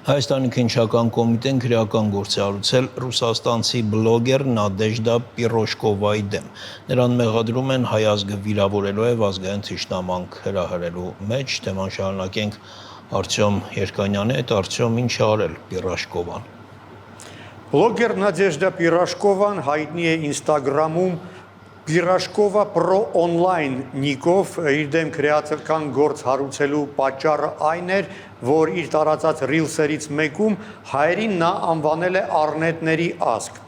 Հայաստանի քննչական կոմիտեն քրեական գործ է հարուցել ռուսաստանցի բլոգեր Նադեժդա Պիրոշկովայի դեմ։ Նրան մեղադրում են հայ ազգը վիրավորելու եւ ազգային թշնամանք հրահրելու մեջ։ Թեման շարունակենք Արտյոմ Երկանյանի հետ։ Արտյոմ, ինչ է արել Պիրոշկովան։ Բլոգեր Նադեժդա Պիրոշկովան հայտնի է Instagram-ում Պիրոշկովա Pro Online նիկով, իր դեմ քրեական գործ հարուցելու պատճառը այն էր, որ իր տարածած ռիլսերից մեկում հայերին նա անվանել է առնետների ազգ։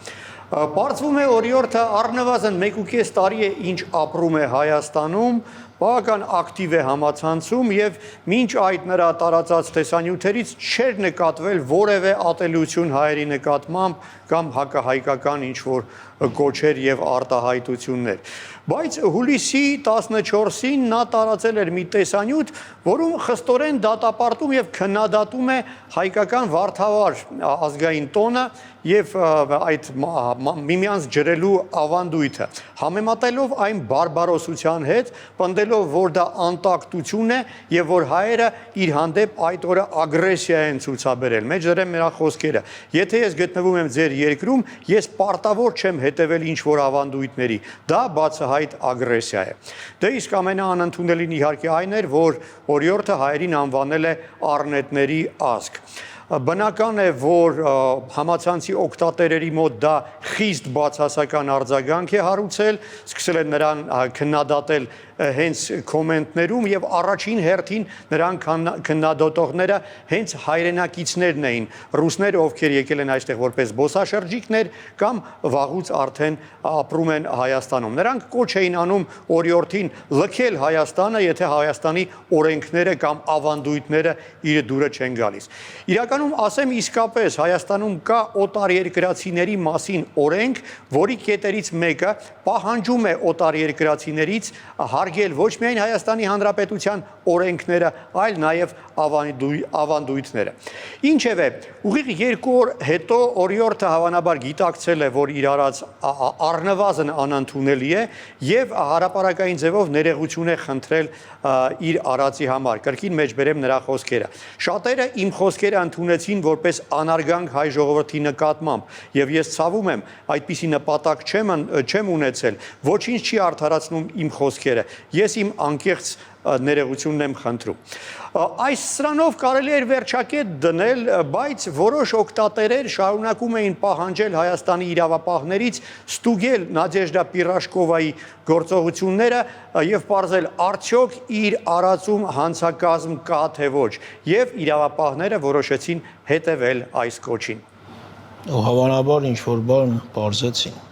Պարզվում է օրիորդը առնվազն 1.5 տարի է ինչ ապրում է Հայաստանում, բավական ակտիվ է համացանցում եւ մինչ այդ նրա տարածած տեսանյութերից չէր նկատվել որևէ ատելություն հայերի նկատմամբ կամ հակահայկական ինչ-որ կոչեր եւ արտահայտություններ։ Բայց հուլիսի 14-ին նա տարածել էր մի տեսանյութ, որում խստորեն դատապարտում եւ քննադատում է հայկական վարդավար ազգային տոնը եւ այդ միմյանց ջրելու ավանդույթը, համեմատելով այն բարբարոսության հետ, պնդելով, որ դա անտակտություն է եւ որ հայերը իր հանդեպ այդ օրը ագրեսիա են ցուցաբերել։ Մեջ դրեմ նրա խոսքերը. Եթե ես գտնվում եմ ձեր երկրում, ես պարտավոր չեմ հետևել ինչ-որ ավանդույթների, դա բացահայտ ագրեսիա է։ Դե իսկ ամենաանընդունելին իհարկե այն էր, որ օրիորդը հայերին անվանել է առնետների ազգ։ Բնական է, որ համացանցի օգտատերերի մոտ դա խիստ բացասական արձագանք է հարուցել, սկսել են նրան քննադատել հենց կոմենտներում եւ առաջին հերթին նրան քննադատողները հենց հայրենակիցներն էին, ռուսներ, ովքեր եկել են այստեղ որպես զբոսաշրջիկներ կամ վաղուց արդեն ապրում են Հայաստանում։ Նրանք կոչ էին անում օրիորդին լքել Հայաստանը, եթե Հայաստանի օրենքները կամ ավանդույթները իր դուրը չեն գալիս։ Իրականում ասեմ իսկապես Հայաստանում կա օտարերկրացիների մասին օրենք, որի կետերից մեկը պահանջում է օտարերկրացիներից հարգել ոչ միայն Հայաստանի Հանրապետության օրենքները, այլ նաև ավանդույթները։ Ինչևէ, ուղիղ 2 օր հետո օրիորդը հավանաբար գիտակցել է, որ իր արած առնվազն անընդունելի է եւ հրապարակային ձևով ներողություն է խնդրել իր արածի համար։ Կրկին մեջբերեմ նրա խոսքերը։ Շատերը իմ խոսքերը ընդունեցին որպես անարգանք հայ ժողովրդի նկատմամբ եւ ես ցավում եմ, այդպիսի նպատակ չեմ ունեցել, ոչինչ չի արդարացնում իմ խոսքերը, ես իմ անկեղծ ներողությունն եմ խնդրում։ Այս սրանով կարելի էր վերջակետ դնել, բայց որոշ օգտատերեր շարունակում էին պահանջել Հայաստանի իրավապահներից ստուգել Նադեժդա Պիրոշկովայի գործողությունները եւ պարզել արդյոք իր արածում հանցակազմ կա թե ոչ, եւ իրավապահները որոշեցին հետևել այս կոչին։ Ու հավանաբար ինչ-որ բան պարզեցին։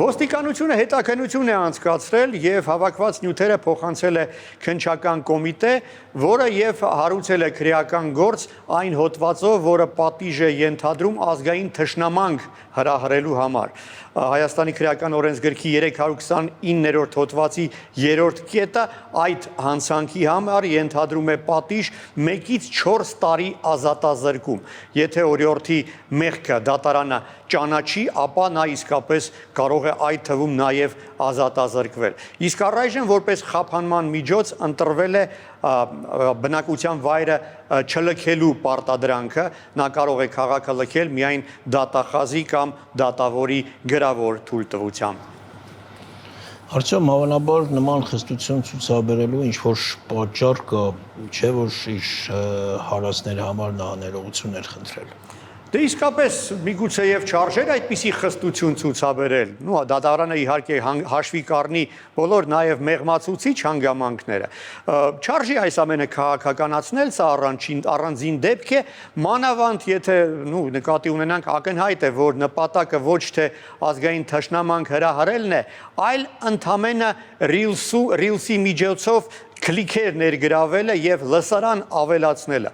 Ոստիկանությունը հետաքննություն է անցկացրել եւ հավաքված նյութերը փոխանցել է քննչական կոմիտե, որը եւ հարուցել է քրեական գործ այն հոդվածով, որը պատիժ է ենթադրում ազգային թշնամանք հրահրելու համար։ Հայաստանի քրեական օրենսգրքի 329-րդ հոդվածի 3-րդ կետը այդ հանցանքի համար ենթադրում է պատիժ 1-ից 4 տարի ազատազրկում։ Եթե օրիորդի մեղքը դատարանը ճանաչի, ապա նա իսկապես կարող է այդ թվում նաև ազատազրկվել։ Իսկ առայժմ որպես խափանման միջոց ընտրվել է բնակության վայրը չլքելու պարտադրանքը, նա կարող է քաղաքը լքել միայն դատախազի կամ դատավորի գրավոր թույլտվությամբ։ Արտյոմ, հավանաբար նման խստություն ցուցաբերելու ինչ-որ պատճառ կա, չէ՞ որ իր հարածների համար նա ներողություն էր խնդրել։ Դե իսկապես միգուցե եւ չարժեր այդպիսի խստություն ցուցաբերել։ Դատարանը իհարկե հաշվի կառնի բոլոր նաեւ մեղմացուցիչ հանգամանքները։ Չարժի այս ամենը քաղաքականացնել, սա առանձին դեպք է, մանավանդ եթե նկատի ունենանք ակնհայտ է, որ նպատակը ոչ թե ազգային թշնամանք հրահրելն է, այլ ընդամենը ռիլսի միջոցով քլիքեր ներգրավելը եւ լսարան ավելացնելը։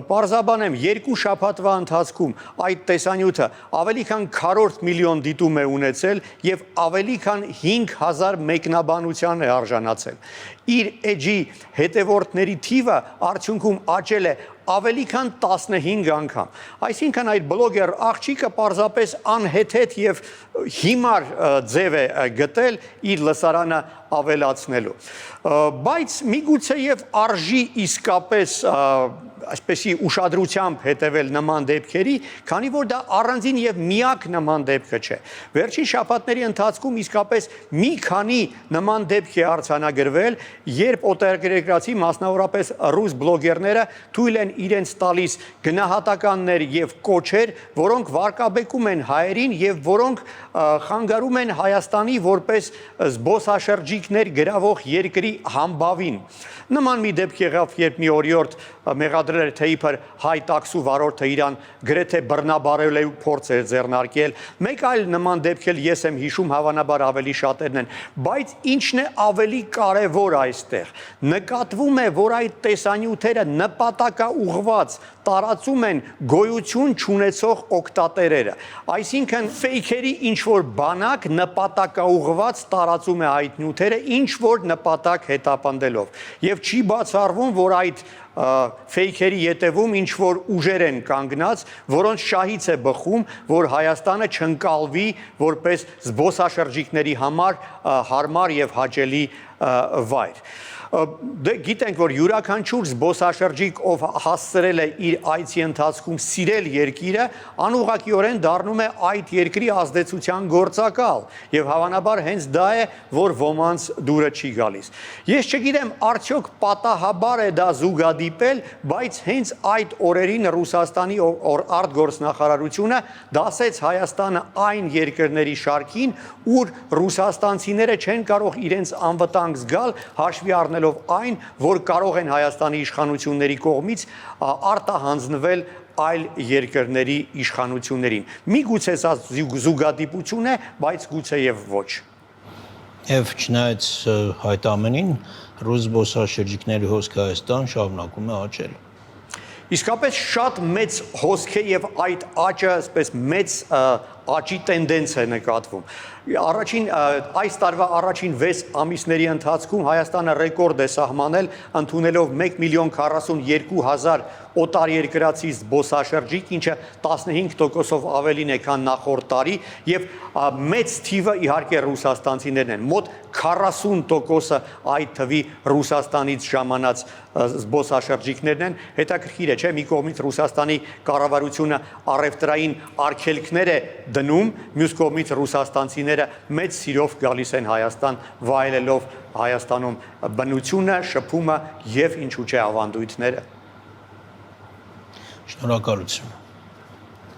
Պարզաբանեմ, 2 շաբաթվա ընթացքում այդ տեսանյութը ավելի քան 4 միլիոն դիտում է ունեցել եւ ավելի քան 5000 մեկնաբանության է արժանացել։ Իր էջի հետևորդների թիվը արդյունքում աճել է ավելի քան 15 անգամ։ Այսինքն այդ բլոգեր աղջիկը պարզապես անհեթեթ եւ հիմար ձև է գտել իր լսարանը ավելացնելու։ Բայց միգուցե եւ արժի իսկապես այսպեսի ուշադրությամբ հետևել նման դեպքերի, քանի որ դա առանձին եւ միակ նման դեպքը չէ։ Վերջին շաբաթների ընթացքում իսկապես մի քանի նման դեպք է արձանագրվել, երբ օտարերկրացի, մասնավորապես ռուս բլոգերները թույլ են իրենց տալիս գնահատականներ եւ կոչեր, որոնք վարկաբեկում են հայերին եւ որոնք խանգարում են Հայաստանի որպես զբոսաշրջիկներ գրավող երկրի համբավին։ Նման մի դեպք եղավ, երբ մի օրիորդ մեղադրել էր, թե իբր հայ տաքսու վարորդը իրան գրեթե բռնաբարելու փորձ էր ձեռնարկել։ Մեկ այլ նման դեպք էլ ես եմ հիշում, հավանաբար ավելի շատերն են, բայց ինչն է ավելի կարևոր այստեղ։ Նկատվում է, որ այդ տեսանյութերը նպատակաուղղված տարածում են գոյություն չունեցող օգտատերերը։ Այսինքն ֆեյքերի ինչ-որ բանակ նպատակաուղղված տարածում է այդ նյութերը ինչ-որ նպատակ հետապնդելով։ Եվ չի բացառվում, որ այդ ֆեյքերի ետևում ինչ-որ ուժեր են կանգնած, որոնց շահից է բխում, որ Հայաստանը չընկալվի որպես զբոսաշրջիկների համար հարմար եւ հաճելի վայր։ Գիտենք, որ յուրաքանչյուր զբոսաշրջիկ, ով հասցրել է իր այցի ընթացքում սիրել երկիրը, անուղղակիորեն դառնում է այդ երկրի ազդեցության գործակալ, եւ հավանաբար հենց դա է, որ ոմանց դուրը չի գալիս։ Ես չգիտեմ, արդյոք պատահաբար է դա զուգադիպել, բայց հենց այդ օրերին Ռուսաստանի արտգործնախարարությունը դասեց Հայաստանը այն երկրների շարքին, ուր ռուսաստանցիները չեն կարող իրենց անվտանգ զգալ, հաշվի առնելով այն, որ կարող են Հայաստանի իշխանությունների կողմից արտահանձնվել այլ երկրների իշխանություններին։ Միգուցե սա զուգադիպություն է, բայց գուցե եւ ոչ։ Եվ չնայած այդ ամենին, ռուս զբոսաշրջիկների հոսքը Հայաստան շարունակում է աճել։ Իսկապես շատ մեծ հոսք է եւ այդ աճը այսպես մեծ աճի տենդենս է նկատվում։ Այս տարվա առաջին 6 ամիսների ընթացքում Հայաստանը ռեկորդ է սահմանել, ընդունելով 1,42,000 օտարերկրացի զբոսաշրջիկ, ինչը 15%-ով ավելին է, քան նախորդ տարի, եւ մեծ թիվը իհարկե ռուսաստանցիներն են։ Մոտ 40%-ը այդ թվի Ռուսաստանից ժամանած զբոսաշրջիկներն են։ Հետաքրքիր է, չէ՞, մի կողմից Ռուսաստանի կառավարությունը առևտրային արգելքներ է դնում, մյուս կողմից ռուսաստանցիները մեծ սիրով գալիս են Հայաստան, վայելելով Հայաստանում բնությունը, շփումը եւ ինչու՞ չէ ավանդույթները։ Շնորհակալություն։